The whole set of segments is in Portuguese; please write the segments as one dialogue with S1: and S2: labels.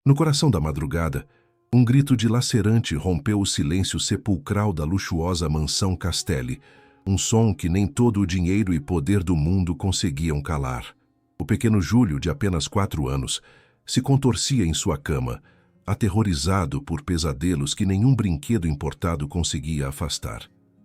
S1: No coração da madrugada, um grito dilacerante rompeu o silêncio sepulcral da luxuosa mansão Castelli, um som que nem todo o dinheiro e poder do mundo conseguiam calar. O pequeno Júlio, de apenas 4 anos, se contorcia em sua cama, aterrorizado por pesadelos que nenhum brinquedo importado conseguia afastar.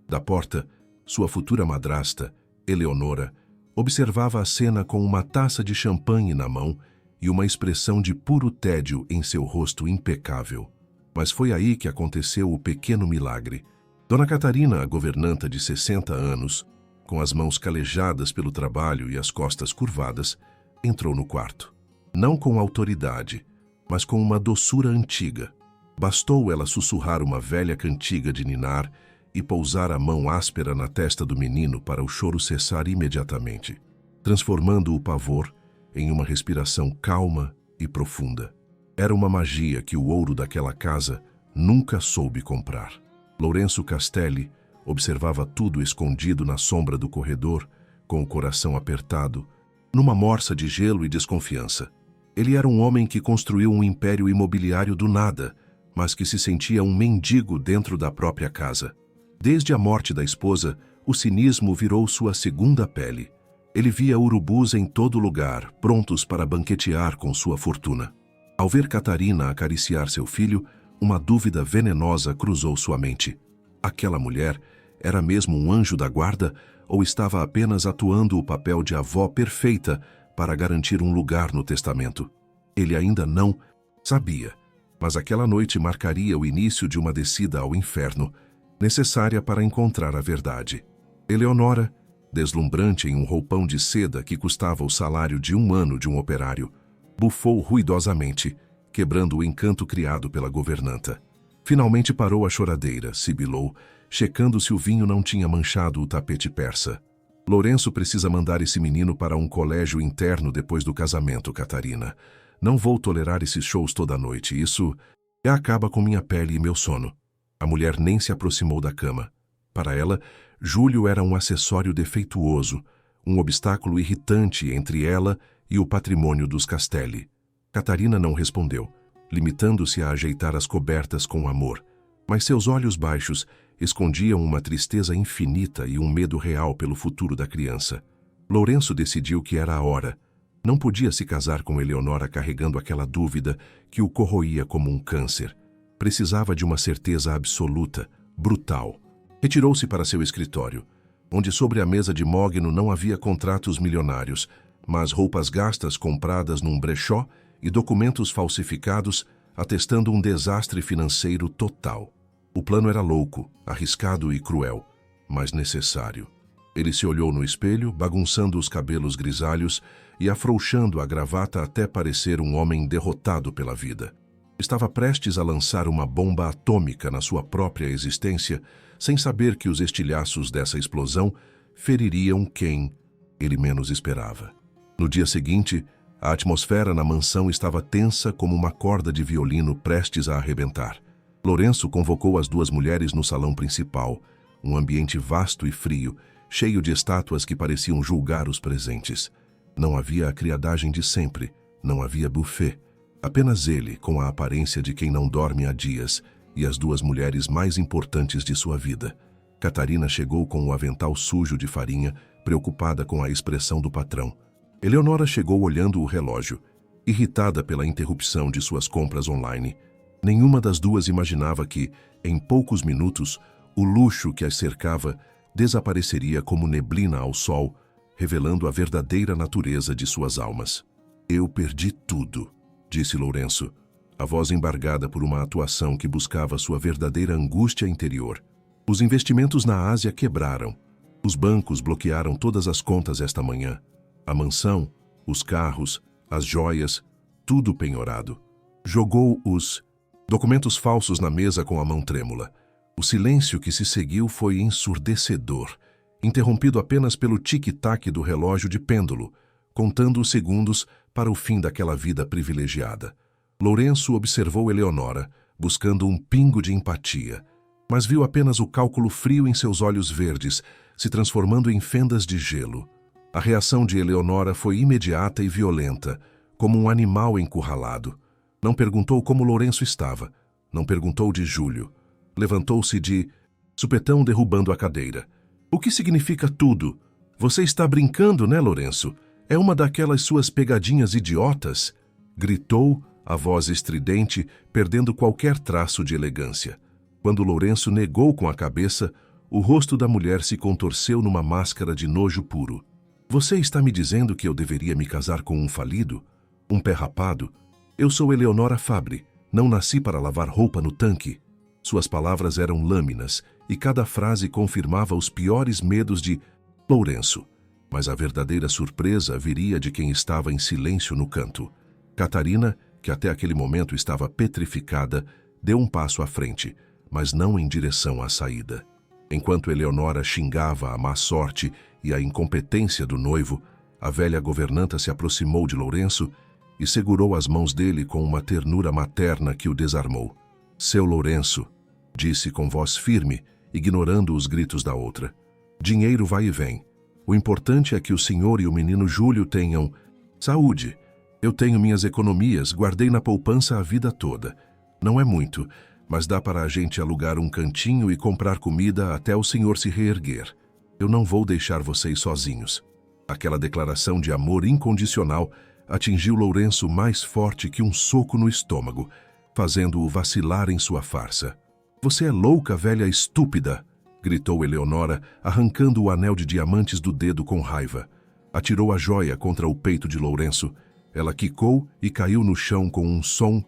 S1: Da porta, sua futura madrasta, Eleonora, observava a cena com uma taça de champanhe na mão e uma expressão de puro tédio em seu rosto impecável. Mas foi aí que aconteceu o pequeno milagre. Dona Catarina, a governanta de 60 anos, com as mãos calejadas pelo trabalho e as costas curvadas, entrou no quarto. Não com autoridade, mas com uma doçura antiga. Bastou ela sussurrar uma velha cantiga de ninar e pousar a mão áspera na testa do menino para o choro cessar imediatamente, transformando o pavor em uma respiração calma e profunda. Era uma magia que o ouro daquela casa nunca soube comprar. Lourenço Castelli observava tudo escondido na sombra do corredor, com o coração apertado, numa morsa de gelo e desconfiança. Ele era um homem que construiu um império imobiliário do nada, mas que se sentia um mendigo dentro da própria casa. Desde a morte da esposa, o cinismo virou sua segunda pele. Ele via urubus em todo lugar, prontos para banquetear com sua fortuna. Ao ver Catarina acariciar seu filho, uma dúvida venenosa cruzou sua mente. Aquela mulher era mesmo um anjo da guarda ou estava apenas atuando o papel de avó perfeita para garantir um lugar no testamento? Ele ainda não sabia, mas aquela noite marcaria o início de uma descida ao inferno, necessária para encontrar a verdade. Eleonora, deslumbrante em um roupão de seda que custava o salário de 1 ano de um operário, bufou ruidosamente, quebrando o encanto criado pela governanta. Finalmente parou a choradeira, sibilou, checando se o vinho não tinha manchado o tapete persa. Lourenço precisa mandar esse menino para um colégio interno depois do casamento, Catarina. Não vou tolerar esses shows toda noite, isso acaba com minha pele e meu sono. A mulher nem se aproximou da cama. Para ela, Júlio era um acessório defeituoso, um obstáculo irritante entre ela e o patrimônio dos Castelli. Catarina não respondeu, limitando-se a ajeitar as cobertas com amor, mas seus olhos baixos escondiam uma tristeza infinita e um medo real pelo futuro da criança. Lourenço decidiu que era a hora. Não podia se casar com Eleonora carregando aquela dúvida que o corroía como um câncer. Precisava de uma certeza absoluta, brutal. Retirou-se para seu escritório, onde sobre a mesa de mogno não havia contratos milionários, mas roupas gastas compradas num brechó e documentos falsificados atestando um desastre financeiro total. O plano era louco, arriscado e cruel, mas necessário. Ele se olhou no espelho, bagunçando os cabelos grisalhos e afrouxando a gravata até parecer um homem derrotado pela vida. Estava prestes a lançar uma bomba atômica na sua própria existência, sem saber que os estilhaços dessa explosão feririam quem ele menos esperava. No dia seguinte, a atmosfera na mansão estava tensa como uma corda de violino prestes a arrebentar. Lourenço convocou as 2 mulheres no salão principal, um ambiente vasto e frio, cheio de estátuas que pareciam julgar os presentes. Não havia a criadagem de sempre, não havia buffet. Apenas ele, com a aparência de quem não dorme há dias, e as 2 mulheres mais importantes de sua vida. Catarina chegou com o avental sujo de farinha, preocupada com a expressão do patrão. Eleonora chegou olhando o relógio, irritada pela interrupção de suas compras online. Nenhuma das 2 imaginava que, em poucos minutos, o luxo que as cercava desapareceria como neblina ao sol, revelando a verdadeira natureza de suas almas. Eu perdi tudo, disse Lourenço, a voz embargada por uma atuação que buscava sua verdadeira angústia interior. Os investimentos na Ásia quebraram. Os bancos bloquearam todas as contas esta manhã. A mansão, os carros, as joias, tudo penhorado. Jogou os documentos falsos na mesa com a mão trêmula. O silêncio que se seguiu foi ensurdecedor, interrompido apenas pelo tic-tac do relógio de pêndulo, contando os segundos para o fim daquela vida privilegiada. Lourenço observou Eleonora, buscando um pingo de empatia, mas viu apenas o cálculo frio em seus olhos verdes, se transformando em fendas de gelo. A reação de Eleonora foi imediata e violenta, como um animal encurralado. Não perguntou como Lourenço estava. Não perguntou de Júlio. Levantou-se de supetão, derrubando a cadeira. O que significa tudo? Você está brincando, né, Lourenço? É uma daquelas suas pegadinhas idiotas? Gritou, a voz estridente, perdendo qualquer traço de elegância. Quando Lourenço negou com a cabeça, o rosto da mulher se contorceu numa máscara de nojo puro. Você está me dizendo que eu deveria me casar com um falido? Um pé rapado? Eu sou Eleonora Fabre. Não nasci para lavar roupa no tanque. Suas palavras eram lâminas, e cada frase confirmava os piores medos de Lourenço. Mas a verdadeira surpresa viria de quem estava em silêncio no canto. Catarina, que até aquele momento estava petrificada, deu um passo à frente, mas não em direção à saída. Enquanto Eleonora xingava a má sorte e a incompetência do noivo, a velha governanta se aproximou de Lourenço e segurou as mãos dele com uma ternura materna que o desarmou. Seu Lourenço, disse com voz firme, ignorando os gritos da outra. Dinheiro vai e vem. O importante é que o senhor e o menino Júlio tenham saúde. Eu tenho minhas economias, guardei na poupança a vida toda. Não é muito, mas dá para a gente alugar um cantinho e comprar comida até o senhor se reerguer. Eu não vou deixar vocês sozinhos. Aquela declaração de amor incondicional atingiu Lourenço mais forte que um soco no estômago, fazendo-o vacilar em sua farsa. Você é louca, velha estúpida! Gritou Eleonora, arrancando o anel de diamantes do dedo com raiva. Atirou a joia contra o peito de Lourenço. Ela quicou e caiu no chão com um som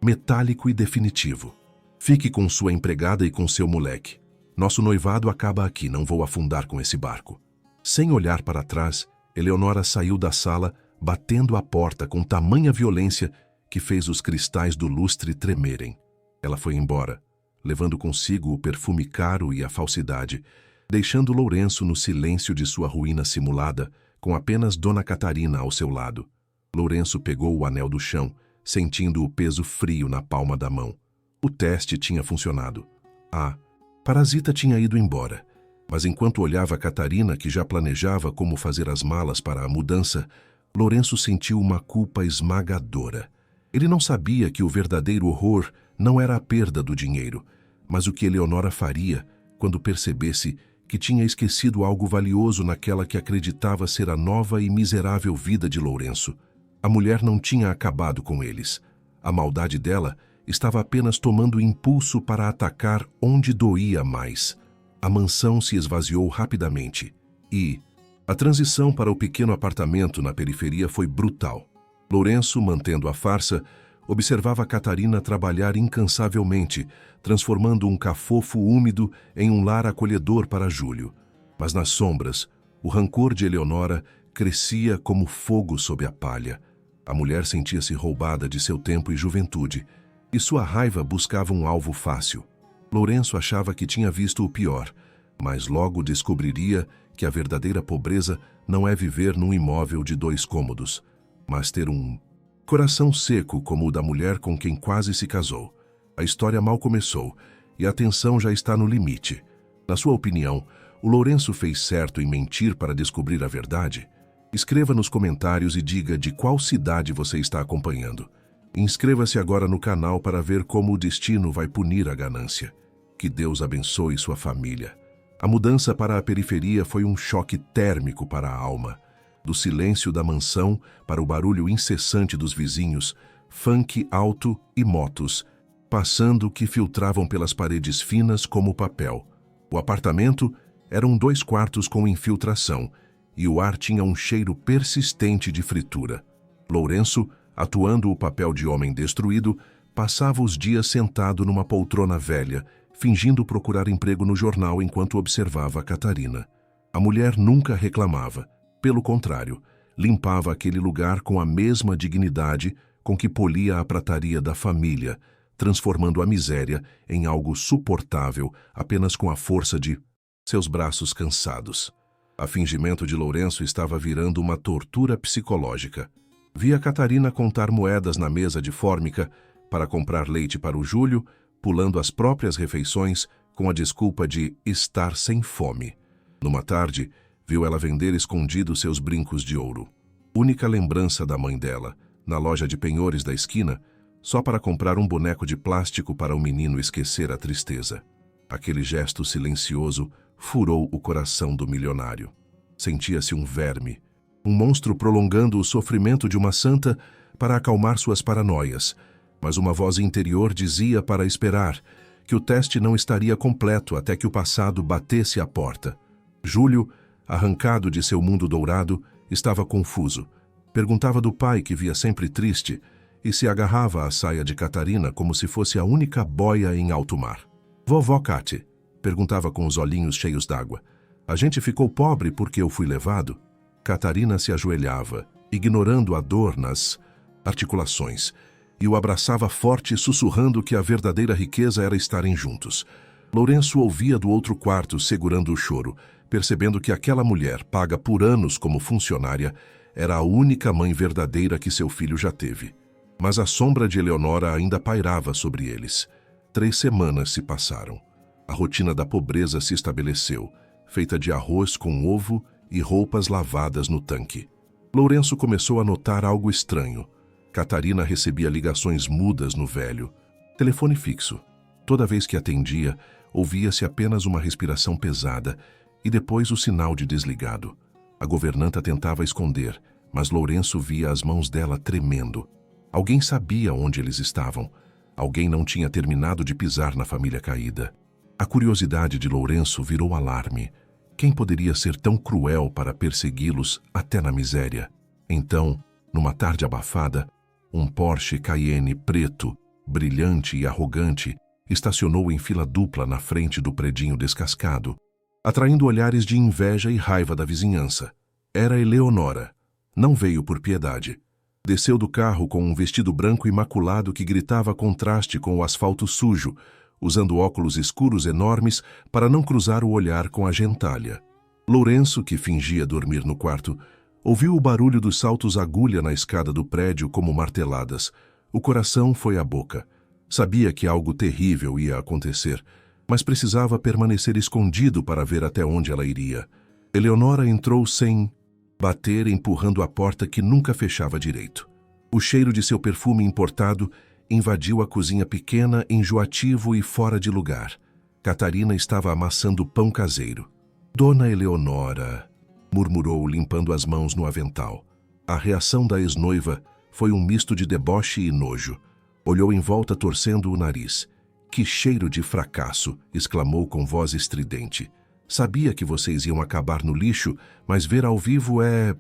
S1: metálico e definitivo. Fique com sua empregada e com seu moleque. Nosso noivado acaba aqui, não vou afundar com esse barco. Sem olhar para trás, Eleonora saiu da sala, batendo a porta com tamanha violência que fez os cristais do lustre tremerem. Ela foi embora, levando consigo o perfume caro e a falsidade, deixando Lourenço no silêncio de sua ruína simulada, com apenas Dona Catarina ao seu lado. Lourenço pegou o anel do chão, sentindo o peso frio na palma da mão. O teste tinha funcionado. A parasita tinha ido embora, mas enquanto olhava Catarina, que já planejava como fazer as malas para a mudança, Lourenço sentiu uma culpa esmagadora. Ele não sabia que o verdadeiro horror não era a perda do dinheiro, mas o que Eleonora faria quando percebesse que tinha esquecido algo valioso naquela que acreditava ser a nova e miserável vida de Lourenço. A mulher não tinha acabado com eles. A maldade dela estava apenas tomando impulso para atacar onde doía mais. A mansão se esvaziou rapidamente e a transição para o pequeno apartamento na periferia foi brutal. Lourenço, mantendo a farsa, observava Catarina trabalhar incansavelmente, transformando um cafofo úmido em um lar acolhedor para Júlio. Mas nas sombras, o rancor de Eleonora crescia como fogo sob a palha. A mulher sentia-se roubada de seu tempo e juventude, e sua raiva buscava um alvo fácil. Lourenço achava que tinha visto o pior, mas logo descobriria que a verdadeira pobreza não é viver num imóvel de 2 cômodos, mas ter um coração seco como o da mulher com quem quase se casou. A história mal começou, e a tensão já está no limite. Na sua opinião, o Lourenço fez certo em mentir para descobrir a verdade? Escreva nos comentários e diga de qual cidade você está acompanhando. Inscreva-se agora no canal para ver como o destino vai punir a ganância. Que Deus abençoe sua família. A mudança para a periferia foi um choque térmico para a alma. Do silêncio da mansão para o barulho incessante dos vizinhos, funk alto e motos, passando que filtravam pelas paredes finas como papel. O apartamento eram 2 quartos com infiltração, e o ar tinha um cheiro persistente de fritura. Lourenço, atuando o papel de homem destruído, passava os dias sentado numa poltrona velha, fingindo procurar emprego no jornal enquanto observava a Catarina. A mulher nunca reclamava. Pelo contrário, limpava aquele lugar com a mesma dignidade com que polia a prataria da família, transformando a miséria em algo suportável apenas com a força de seus braços cansados. A fingimento de Lourenço estava virando uma tortura psicológica. Via Catarina contar moedas na mesa de fórmica para comprar leite para o Júlio, pulando as próprias refeições com a desculpa de estar sem fome. Numa tarde, viu ela vender escondido seus brincos de ouro. Única lembrança da mãe dela, na loja de penhores da esquina, só para comprar um boneco de plástico para o menino esquecer a tristeza. Aquele gesto silencioso furou o coração do milionário. Sentia-se um verme, um monstro prolongando o sofrimento de uma santa para acalmar suas paranoias, mas uma voz interior dizia para esperar, que o teste não estaria completo até que o passado batesse à porta. Júlio, arrancado de seu mundo dourado, estava confuso. Perguntava do pai, que via sempre triste, e se agarrava à saia de Catarina como se fosse a única boia em alto mar. Vovó Cate, perguntava com os olhinhos cheios d'água, a gente ficou pobre porque eu fui levado? Catarina se ajoelhava, ignorando a dor nas articulações, e o abraçava forte, sussurrando que a verdadeira riqueza era estarem juntos. Lourenço ouvia do outro quarto, segurando o choro, percebendo que aquela mulher, paga por anos como funcionária, era a única mãe verdadeira que seu filho já teve. Mas a sombra de Eleonora ainda pairava sobre eles. 3 semanas se passaram. A rotina da pobreza se estabeleceu, feita de arroz com ovo e roupas lavadas no tanque. Lourenço começou a notar algo estranho. Catarina recebia ligações mudas no velho. Telefone fixo. Toda vez que atendia, ouvia-se apenas uma respiração pesada e depois o sinal de desligado. A governanta tentava esconder, mas Lourenço via as mãos dela tremendo. Alguém sabia onde eles estavam. Alguém não tinha terminado de pisar na família caída. A curiosidade de Lourenço virou alarme. Quem poderia ser tão cruel para persegui-los até na miséria? Então, numa tarde abafada, um Porsche Cayenne preto, brilhante e arrogante, estacionou em fila dupla na frente do predinho descascado, atraindo olhares de inveja e raiva da vizinhança. Era Eleonora. Não veio por piedade. Desceu do carro com um vestido branco imaculado que gritava contraste com o asfalto sujo, usando óculos escuros enormes para não cruzar o olhar com a gentalha. Lourenço, que fingia dormir no quarto, ouviu o barulho dos saltos agulha na escada do prédio como marteladas. O coração foi à boca. Sabia que algo terrível ia acontecer, mas precisava permanecer escondido para ver até onde ela iria. Eleonora entrou sem bater, empurrando a porta que nunca fechava direito. O cheiro de seu perfume importado invadiu a cozinha pequena, enjoativo e fora de lugar. Catarina estava amassando pão caseiro. Dona Eleonora, murmurou, limpando as mãos no avental. A reação da ex-noiva foi um misto de deboche e nojo. Olhou em volta, torcendo o nariz. Que cheiro de fracasso! Exclamou com voz estridente. Sabia que vocês iam acabar no lixo, mas ver ao vivo é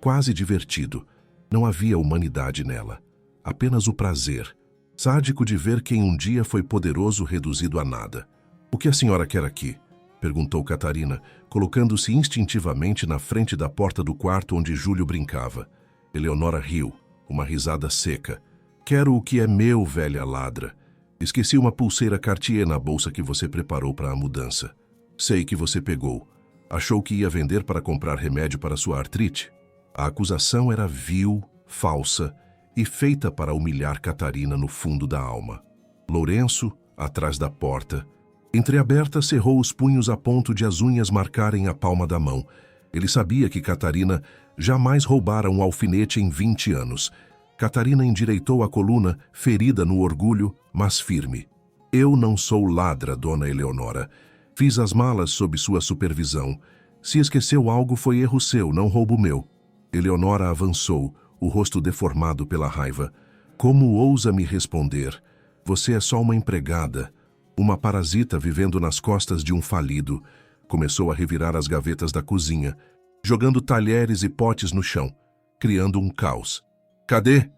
S1: quase divertido. Não havia humanidade nela. Apenas o prazer, sádico de ver quem um dia foi poderoso reduzido a nada. O que a senhora quer aqui? Perguntou Catarina, colocando-se instintivamente na frente da porta do quarto onde Júlio brincava. Eleonora riu, uma risada seca. Quero o que é meu, velha ladra. Esqueci uma pulseira Cartier na bolsa que você preparou para a mudança. Sei que você pegou. Achou que ia vender para comprar remédio para sua artrite? A acusação era vil, falsa e feita para humilhar Catarina no fundo da alma. Lourenço, atrás da porta, entreaberta, cerrou os punhos a ponto de as unhas marcarem a palma da mão. Ele sabia que Catarina jamais roubara um alfinete em 20 anos. Catarina endireitou a coluna, ferida no orgulho, mas firme. Eu não sou ladra, dona Eleonora. Fiz as malas sob sua supervisão. Se esqueceu algo, foi erro seu, não roubo meu. Eleonora avançou, o rosto deformado pela raiva. Como ousa me responder? Você é só uma empregada, uma parasita vivendo nas costas de um falido. Começou a revirar as gavetas da cozinha, jogando talheres e potes no chão, criando um caos. Cadê?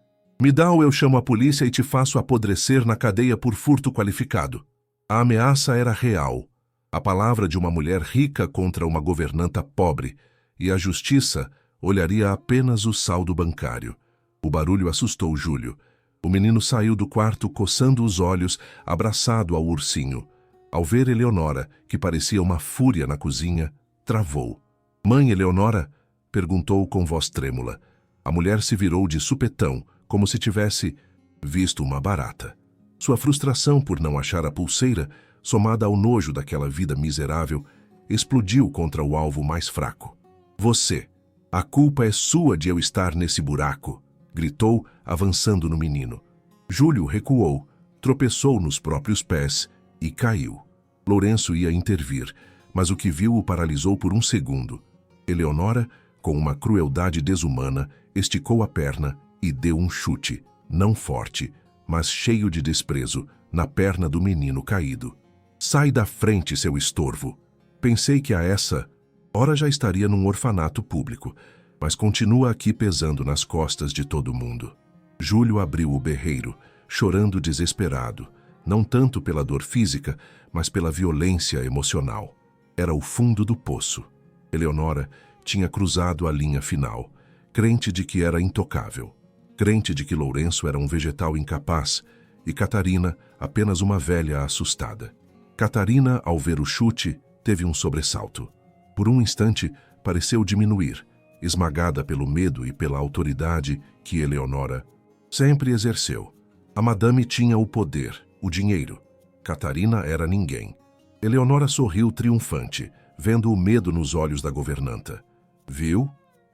S1: Me dá ou eu chamo a polícia e te faço apodrecer na cadeia por furto qualificado. A ameaça era real. A palavra de uma mulher rica contra uma governanta pobre, e a justiça olharia apenas o saldo bancário. O barulho assustou Júlio. O menino saiu do quarto coçando os olhos, abraçado ao ursinho. Ao ver Eleonora, que parecia uma fúria na cozinha, travou. Mãe Eleonora? Perguntou com voz trêmula. A mulher se virou de supetão, como se tivesse visto uma barata. Sua frustração por não achar a pulseira, somada ao nojo daquela vida miserável, explodiu contra o alvo mais fraco. Você! A culpa é sua de eu estar nesse buraco! Gritou, avançando no menino. Júlio recuou, tropeçou nos próprios pés e caiu. Lourenço ia intervir, mas o que viu o paralisou por um segundo. Eleonora, com uma crueldade desumana, esticou a perna e deu um chute, não forte, mas cheio de desprezo, na perna do menino caído. Sai da frente, seu estorvo! Pensei que a essa hora já estaria num orfanato público, mas continua aqui pesando nas costas de todo mundo. Júlio abriu o berreiro, chorando desesperado, não tanto pela dor física, mas pela violência emocional. Era o fundo do poço. Eleonora tinha cruzado a linha final, crente de que era intocável, crente de que Lourenço era um vegetal incapaz e Catarina apenas uma velha assustada. Catarina, ao ver o chute, teve um sobressalto. Por um instante, pareceu diminuir, esmagada pelo medo e pela autoridade que Eleonora sempre exerceu. A madame tinha o poder, o dinheiro. Catarina era ninguém. Eleonora sorriu triunfante, vendo o medo nos olhos da governanta. Viu?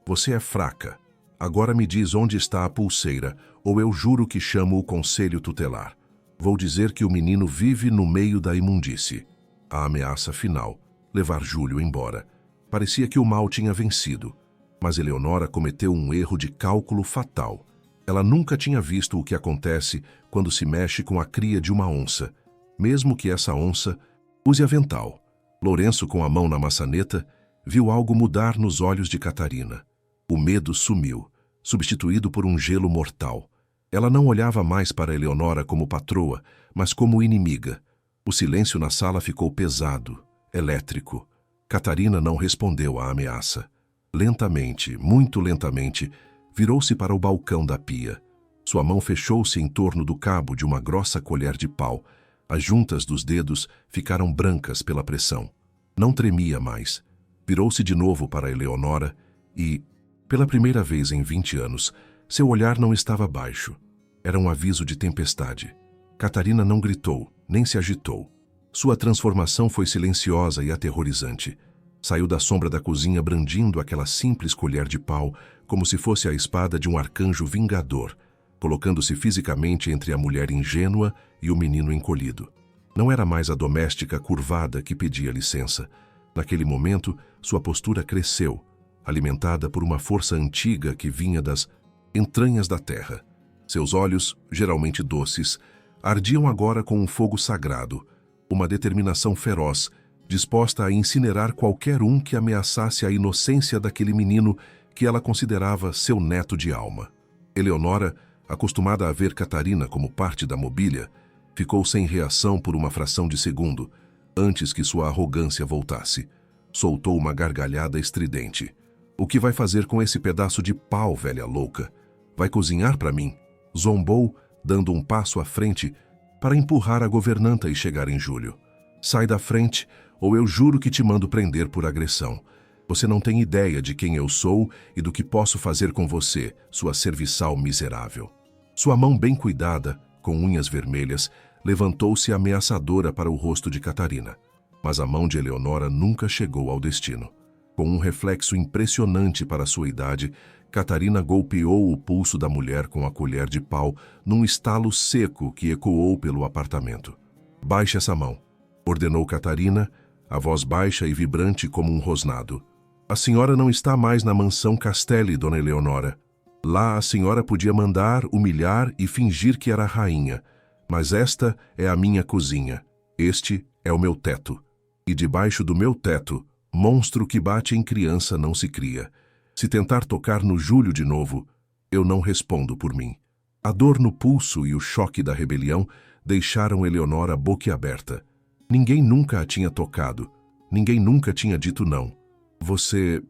S1: Você é fraca. Agora me diz onde está a pulseira, ou eu juro que chamo o conselho tutelar. Vou dizer que o menino vive no meio da imundície. A ameaça final, levar Júlio embora. Parecia que o mal tinha vencido. Mas Eleonora cometeu um erro de cálculo fatal. Ela nunca tinha visto o que acontece quando se mexe com a cria de uma onça, mesmo que essa onça use avental. Lourenço, com a mão na maçaneta, viu algo mudar nos olhos de Catarina. O medo sumiu, substituído por um gelo mortal. Ela não olhava mais para Eleonora como patroa, mas como inimiga. O silêncio na sala ficou pesado, elétrico. Catarina não respondeu à ameaça. Lentamente, muito lentamente, virou-se para o balcão da pia. Sua mão fechou-se em torno do cabo de uma grossa colher de pau. As juntas dos dedos ficaram brancas pela pressão. Não tremia mais. Virou-se de novo para Eleonora e, pela primeira vez em 20 anos, seu olhar não estava baixo. Era um aviso de tempestade. Catarina não gritou, nem se agitou. Sua transformação foi silenciosa e aterrorizante. Saiu da sombra da cozinha brandindo aquela simples colher de pau, como se fosse a espada de um arcanjo vingador, colocando-se fisicamente entre a mulher ingênua e o menino encolhido. Não era mais a doméstica curvada que pedia licença. Naquele momento, sua postura cresceu, alimentada por uma força antiga que vinha das entranhas da terra. Seus olhos, geralmente doces, ardiam agora com um fogo sagrado, uma determinação feroz, disposta a incinerar qualquer um que ameaçasse a inocência daquele menino que ela considerava seu neto de alma. Eleonora, acostumada a ver Catarina como parte da mobília, ficou sem reação por uma fração de segundo, antes que sua arrogância voltasse. Soltou uma gargalhada estridente. O que vai fazer com esse pedaço de pau, velha louca? Vai cozinhar para mim? Zombou, dando um passo à frente para empurrar a governanta e chegar em Júlio. Sai da frente, ou eu juro que te mando prender por agressão. Você não tem ideia de quem eu sou e do que posso fazer com você, sua serviçal miserável. Sua mão bem cuidada, com unhas vermelhas, levantou-se ameaçadora para o rosto de Catarina. Mas a mão de Eleonora nunca chegou ao destino. Com um reflexo impressionante para sua idade, Catarina golpeou o pulso da mulher com a colher de pau num estalo seco que ecoou pelo apartamento. Baixe essa mão, ordenou Catarina, a voz baixa e vibrante como um rosnado. A senhora não está mais na mansão Castelli, dona Eleonora. Lá a senhora podia mandar, humilhar e fingir que era rainha. Mas esta é a minha cozinha. Este é o meu teto. E debaixo do meu teto, monstro que bate em criança não se cria. Se tentar tocar no Júlio de novo, eu não respondo por mim. A dor no pulso e o choque da rebelião deixaram Eleonora boquiaberta. Ninguém nunca a tinha tocado. Ninguém nunca tinha dito não. Você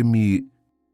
S1: me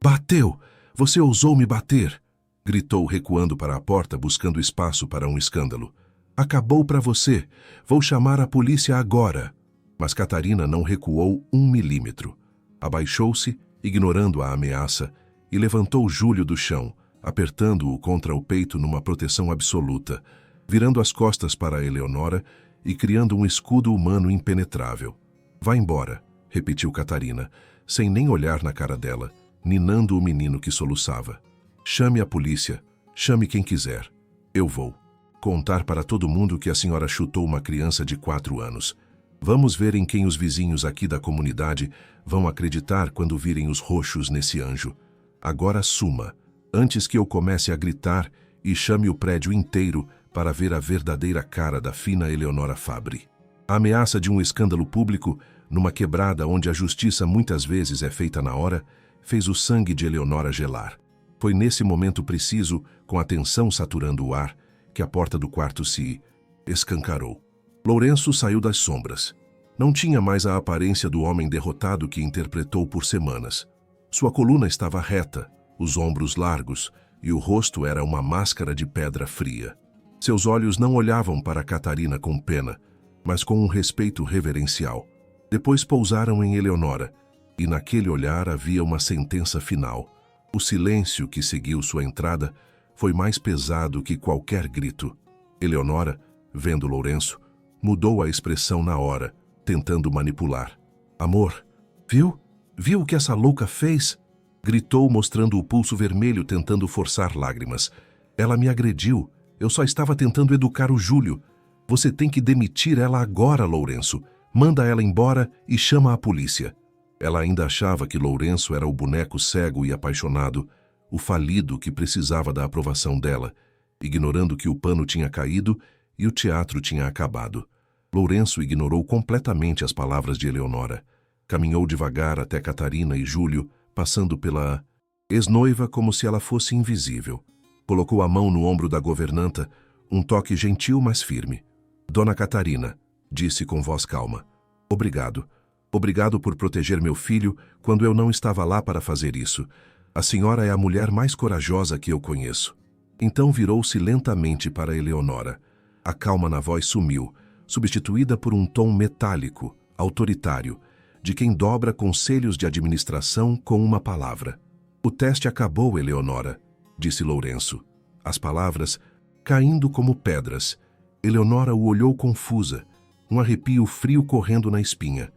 S1: bateu! Você ousou me bater! Gritou, recuando para a porta, buscando espaço para um escândalo. Acabou para você! Vou chamar a polícia agora! Mas Catarina não recuou 1 milímetro. Abaixou-se, ignorando a ameaça, e levantou Júlio do chão, apertando-o contra o peito numa proteção absoluta, virando as costas para Eleonora e criando um escudo humano impenetrável. Vá embora, repetiu Catarina, sem nem olhar na cara dela, ninando o menino que soluçava. Chame a polícia, chame quem quiser. Eu vou contar para todo mundo que a senhora chutou uma criança de 4 anos. Vamos ver em quem os vizinhos aqui da comunidade vão acreditar quando virem os roxos nesse anjo. Agora suma, antes que eu comece a gritar e chame o prédio inteiro para ver a verdadeira cara da fina Eleonora Fabbri. A ameaça de um escândalo público, numa quebrada onde a justiça muitas vezes é feita na hora, fez o sangue de Eleonora gelar. Foi nesse momento preciso, com a tensão saturando o ar, que a porta do quarto se escancarou. Lourenço saiu das sombras. Não tinha mais a aparência do homem derrotado que interpretou por semanas. Sua coluna estava reta, os ombros largos, e o rosto era uma máscara de pedra fria. Seus olhos não olhavam para Catarina com pena, mas com um respeito reverencial. Depois pousaram em Eleonora, e naquele olhar havia uma sentença final. O silêncio que seguiu sua entrada foi mais pesado que qualquer grito. Eleonora, vendo Lourenço, mudou a expressão na hora, tentando manipular. Amor, viu? Viu o que essa louca fez? Gritou, mostrando o pulso vermelho, tentando forçar lágrimas. Ela me agrediu. Eu só estava tentando educar o Júlio. Você tem que demitir ela agora, Lourenço. Manda ela embora e chama a polícia. Ela ainda achava que Lourenço era o boneco cego e apaixonado, o falido que precisava da aprovação dela, ignorando que o pano tinha caído e o teatro tinha acabado. Lourenço ignorou completamente as palavras de Eleonora. Caminhou devagar até Catarina e Júlio, passando pela ex-noiva como se ela fosse invisível. Colocou a mão no ombro da governanta, um toque gentil, mas firme. Dona Catarina, disse com voz calma. Obrigado. Obrigado por proteger meu filho quando eu não estava lá para fazer isso. A senhora é a mulher mais corajosa que eu conheço. Então virou-se lentamente para Eleonora. A calma na voz sumiu, substituída por um tom metálico, autoritário, de quem dobra conselhos de administração com uma palavra. O teste acabou, Eleonora, disse Lourenço. As palavras caindo como pedras. Eleonora o olhou confusa, um arrepio frio correndo na espinha.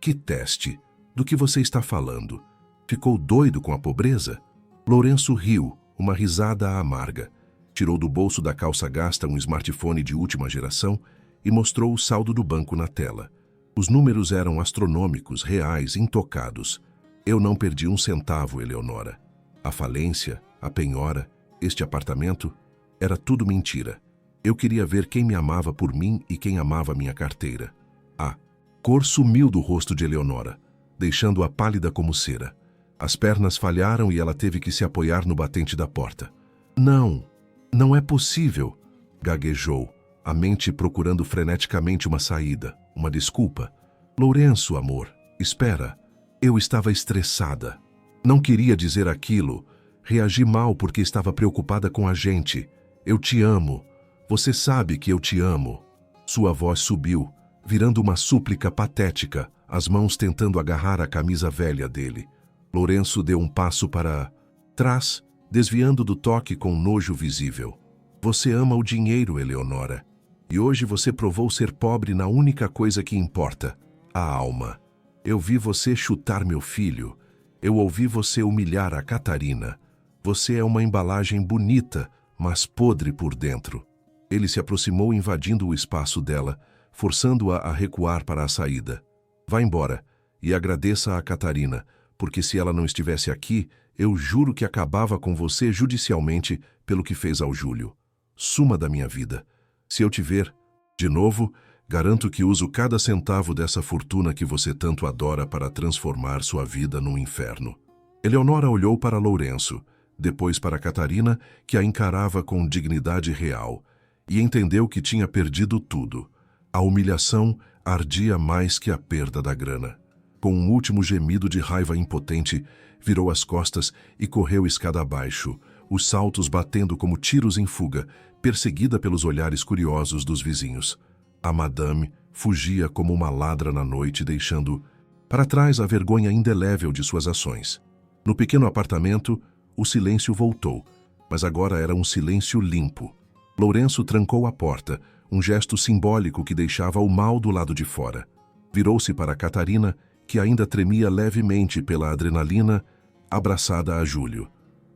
S1: Que teste? Do que você está falando? Ficou doido com a pobreza? Lourenço riu, uma risada amarga. Tirou do bolso da calça gasta um smartphone de última geração e mostrou o saldo do banco na tela. Os números eram astronômicos, reais, intocados. Eu não perdi um centavo, Eleonora. A falência, a penhora, este apartamento, era tudo mentira. Eu queria ver quem me amava por mim e quem amava minha carteira. A cor sumiu do rosto de Eleonora, deixando-a pálida como cera. As pernas falharam e ela teve que se apoiar no batente da porta. Não é possível, gaguejou, a mente procurando freneticamente uma saída, uma desculpa. Lourenço, amor, espera. Eu estava estressada. Não queria dizer aquilo. Reagi mal porque estava preocupada com a gente. Eu te amo. Você sabe que eu te amo. Sua voz subiu, virando uma súplica patética, as mãos tentando agarrar a camisa velha dele. Lourenço deu um passo para trás, desviando do toque com nojo visível. Você ama o dinheiro, Eleonora. E hoje você provou ser pobre na única coisa que importa, a alma. Eu vi você chutar meu filho. Eu ouvi você humilhar a Catarina. Você é uma embalagem bonita, mas podre por dentro. Ele se aproximou invadindo o espaço dela, forçando-a a recuar para a saída. Vá embora e agradeça a Catarina, porque se ela não estivesse aqui, eu juro que acabava com você judicialmente pelo que fez ao Júlio. Suma da minha vida. Se eu te ver, de novo, garanto que uso cada centavo dessa fortuna que você tanto adora para transformar sua vida num inferno. Eleonora olhou para Lourenço, depois para Catarina, que a encarava com dignidade real, e entendeu que tinha perdido tudo. A humilhação ardia mais que a perda da grana. Com um último gemido de raiva impotente, virou as costas e correu escada abaixo, os saltos batendo como tiros em fuga, perseguida pelos olhares curiosos dos vizinhos. A madame fugia como uma ladra na noite, deixando para trás a vergonha indelével de suas ações. No pequeno apartamento, o silêncio voltou, mas agora era um silêncio limpo. Lourenço trancou a porta, um gesto simbólico que deixava o mal do lado de fora. Virou-se para Catarina, que ainda tremia levemente pela adrenalina, abraçada a Júlio.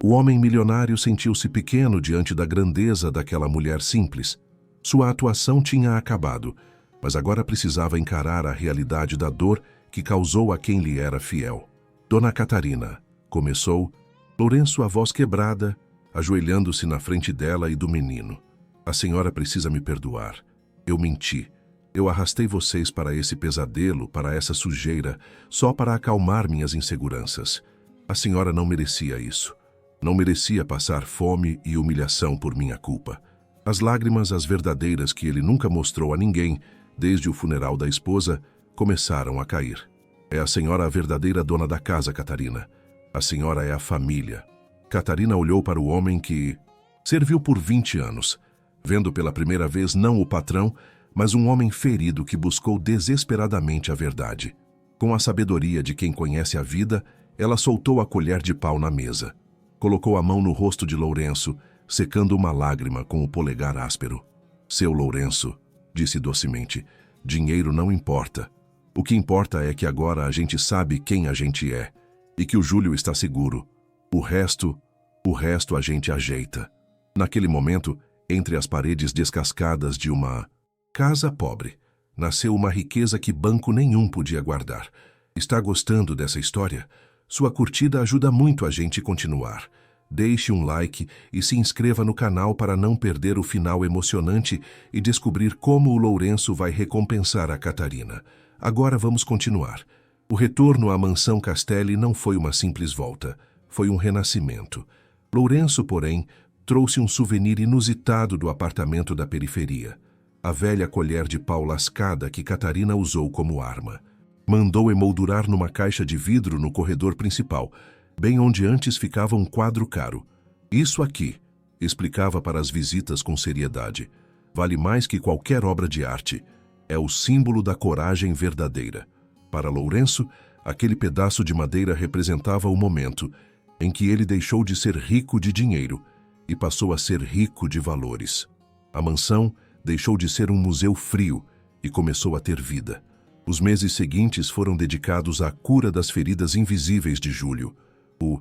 S1: O homem milionário sentiu-se pequeno diante da grandeza daquela mulher simples. Sua atuação tinha acabado, mas agora precisava encarar a realidade da dor que causou a quem lhe era fiel. Dona Catarina, começou, Lourenço, a voz quebrada, ajoelhando-se na frente dela e do menino. A senhora precisa me perdoar. Eu menti. Eu arrastei vocês para esse pesadelo, para essa sujeira, só para acalmar minhas inseguranças. A senhora não merecia isso. Não merecia passar fome e humilhação por minha culpa. As lágrimas, as verdadeiras que ele nunca mostrou a ninguém, desde o funeral da esposa, começaram a cair. É a senhora a verdadeira dona da casa, Catarina. A senhora é a família. Catarina olhou para o homem que serviu por 20 anos, vendo pela primeira vez não o patrão, mas um homem ferido que buscou desesperadamente a verdade. Com a sabedoria de quem conhece a vida, ela soltou a colher de pau na mesa. Colocou a mão no rosto de Lourenço, secando uma lágrima com o polegar áspero. Seu Lourenço, disse docemente, dinheiro não importa. O que importa é que agora a gente sabe quem a gente é e que o Júlio está seguro. O resto a gente ajeita. Naquele momento, entre as paredes descascadas de uma casa pobre, nasceu uma riqueza que banco nenhum podia guardar. Está gostando dessa história? Sua curtida ajuda muito a gente continuar. Deixe um like e se inscreva no canal para não perder o final emocionante e descobrir como o Lourenço vai recompensar a Catarina. Agora vamos continuar. O retorno à mansão Castelli não foi uma simples volta, foi um renascimento. Lourenço, porém, trouxe um souvenir inusitado do apartamento da periferia. A velha colher de pau lascada que Catarina usou como arma. Mandou emoldurar numa caixa de vidro no corredor principal, bem onde antes ficava um quadro caro. Isso aqui, explicava para as visitas com seriedade, vale mais que qualquer obra de arte. É o símbolo da coragem verdadeira. Para Lourenço, aquele pedaço de madeira representava o momento em que ele deixou de ser rico de dinheiro e passou a ser rico de valores. A mansão deixou de ser um museu frio e começou a ter vida. Os meses seguintes foram dedicados à cura das feridas invisíveis de Júlio. O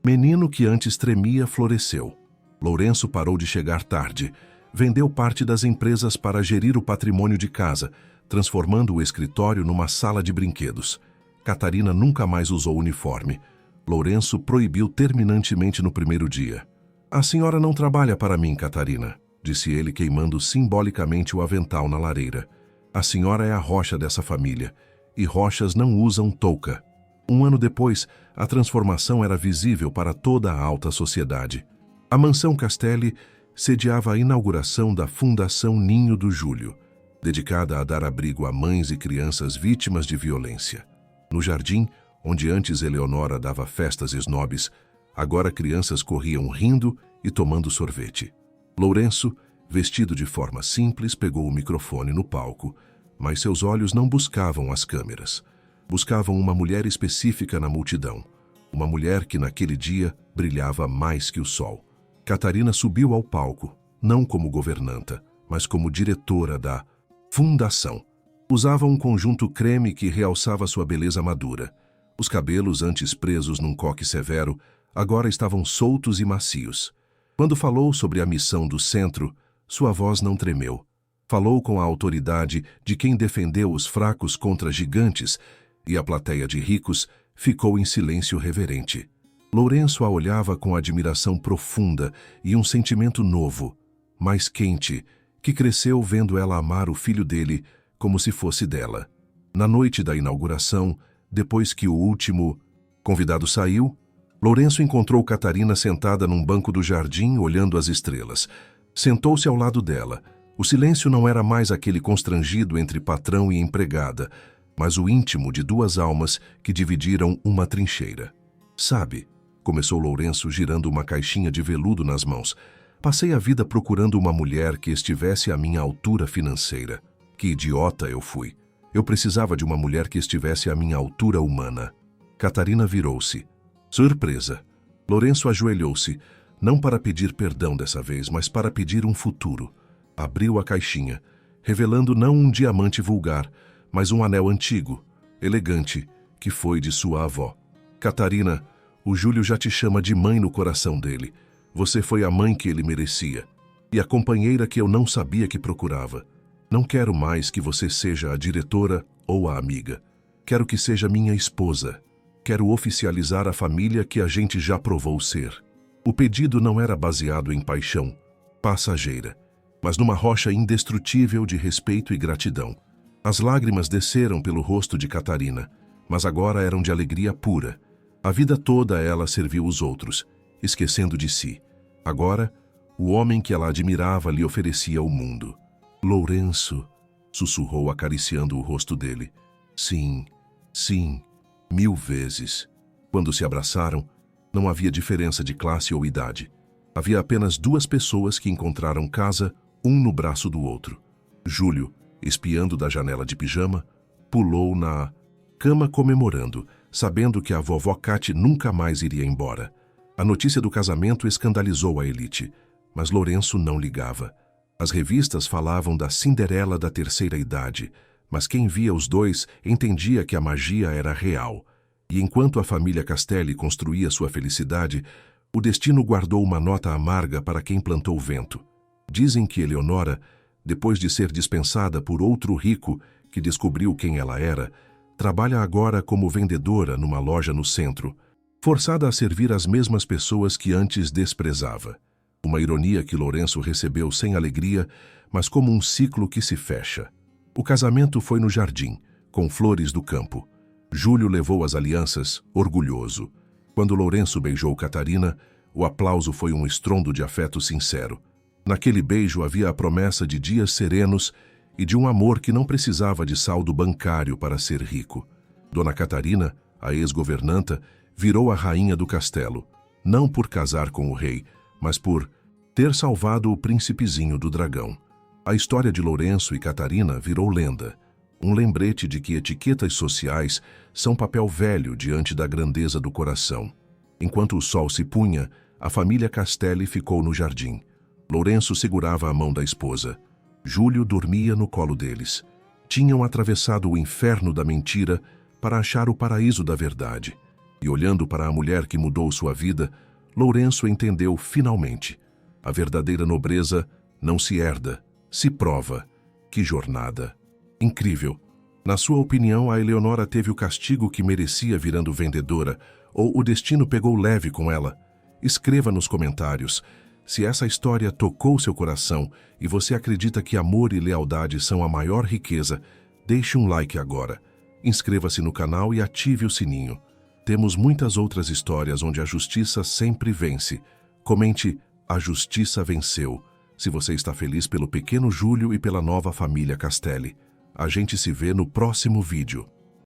S1: menino que antes tremia floresceu. Lourenço parou de chegar tarde. Vendeu parte das empresas para gerir o patrimônio de casa, transformando o escritório numa sala de brinquedos. Catarina nunca mais usou uniforme. Lourenço proibiu terminantemente no primeiro dia. A senhora não trabalha para mim, Catarina, disse ele, queimando simbolicamente o avental na lareira. A senhora é a rocha dessa família, e rochas não usam touca. Um ano depois, a transformação era visível para toda a alta sociedade. A mansão Castelli sediava a inauguração da Fundação Ninho do Júlio, dedicada a dar abrigo a mães e crianças vítimas de violência. No jardim, onde antes Eleonora dava festas esnobes, agora crianças corriam rindo e tomando sorvete. Lourenço, vestido de forma simples, pegou o microfone no palco, mas seus olhos não buscavam as câmeras. Buscavam uma mulher específica na multidão, uma mulher que naquele dia brilhava mais que o sol. Catarina subiu ao palco, não como governanta, mas como diretora da Fundação. Usava um conjunto creme que realçava sua beleza madura. Os cabelos, antes presos num coque severo, agora estavam soltos e macios. Quando falou sobre a missão do centro, sua voz não tremeu. Falou com a autoridade de quem defendeu os fracos contra gigantes, e a plateia de ricos ficou em silêncio reverente. Lourenço a olhava com admiração profunda e um sentimento novo, mais quente, que cresceu vendo ela amar o filho dele como se fosse dela. Na noite da inauguração, depois que o último convidado saiu, Lourenço encontrou Catarina sentada num banco do jardim, olhando as estrelas. Sentou-se ao lado dela. O silêncio não era mais aquele constrangido entre patrão e empregada, mas o íntimo de duas almas que dividiram uma trincheira. Sabe, começou Lourenço girando uma caixinha de veludo nas mãos, passei a vida procurando uma mulher que estivesse à minha altura financeira. Que idiota eu fui. Eu precisava de uma mulher que estivesse à minha altura humana. Catarina virou-se. Surpresa. Lourenço ajoelhou-se, não para pedir perdão dessa vez, mas para pedir um futuro. Abriu a caixinha, revelando não um diamante vulgar, mas um anel antigo, elegante, que foi de sua avó. Catarina, O Júlio já te chama de mãe no coração dele. Você foi a mãe que ele merecia. E a companheira que eu não sabia que procurava. Não quero mais que você seja a diretora ou a amiga. Quero que seja minha esposa. Quero oficializar a família que a gente já provou ser. O pedido não era baseado em paixão passageira, mas numa rocha indestrutível de respeito e gratidão. As lágrimas desceram pelo rosto de Catarina, mas agora eram de alegria pura. A vida toda ela serviu os outros, esquecendo de si. Agora, o homem que ela admirava lhe oferecia o mundo. Lourenço, sussurrou acariciando o rosto dele. Sim, sim, 1000 vezes. Quando se abraçaram, não havia diferença de classe ou idade. Havia apenas 2 pessoas que encontraram casa, um no braço do outro. Júlio, espiando da janela de pijama, pulou na cama comemorando, sabendo que a vovó Cate nunca mais iria embora. A notícia do casamento escandalizou a elite, mas Lourenço não ligava. As revistas falavam da Cinderela da terceira idade, mas quem via os dois entendia que a magia era real. E enquanto a família Castelli construía sua felicidade, o destino guardou uma nota amarga para quem plantou o vento. Dizem que Eleonora, depois de ser dispensada por outro rico que descobriu quem ela era, trabalha agora como vendedora numa loja no centro, forçada a servir as mesmas pessoas que antes desprezava. Uma ironia que Lourenço recebeu sem alegria, mas como um ciclo que se fecha. O casamento foi no jardim, com flores do campo. Júlio levou as alianças, orgulhoso. Quando Lourenço beijou Catarina, o aplauso foi um estrondo de afeto sincero. Naquele beijo havia a promessa de dias serenos e de um amor que não precisava de saldo bancário para ser rico. Dona Catarina, a ex-governanta, virou a rainha do castelo, não por casar com o rei, mas por ter salvado o príncipezinho do dragão. A história de Lourenço e Catarina virou lenda, um lembrete de que etiquetas sociais são papel velho diante da grandeza do coração. Enquanto o sol se punha, a família Castelli ficou no jardim. Lourenço segurava a mão da esposa. Júlio dormia no colo deles. Tinham atravessado o inferno da mentira para achar o paraíso da verdade. E olhando para a mulher que mudou sua vida, Lourenço entendeu finalmente. A verdadeira nobreza não se herda, se prova. Que jornada! Incrível! Na sua opinião, a Eleonora teve o castigo que merecia virando vendedora, ou o destino pegou leve com ela? Escreva nos comentários. Se essa história tocou seu coração e você acredita que amor e lealdade são a maior riqueza, deixe um like agora. Inscreva-se no canal e ative o sininho. Temos muitas outras histórias onde a justiça sempre vence. Comente, a justiça venceu, se você está feliz pelo pequeno Júlio e pela nova família Castelli. A gente se vê no próximo vídeo.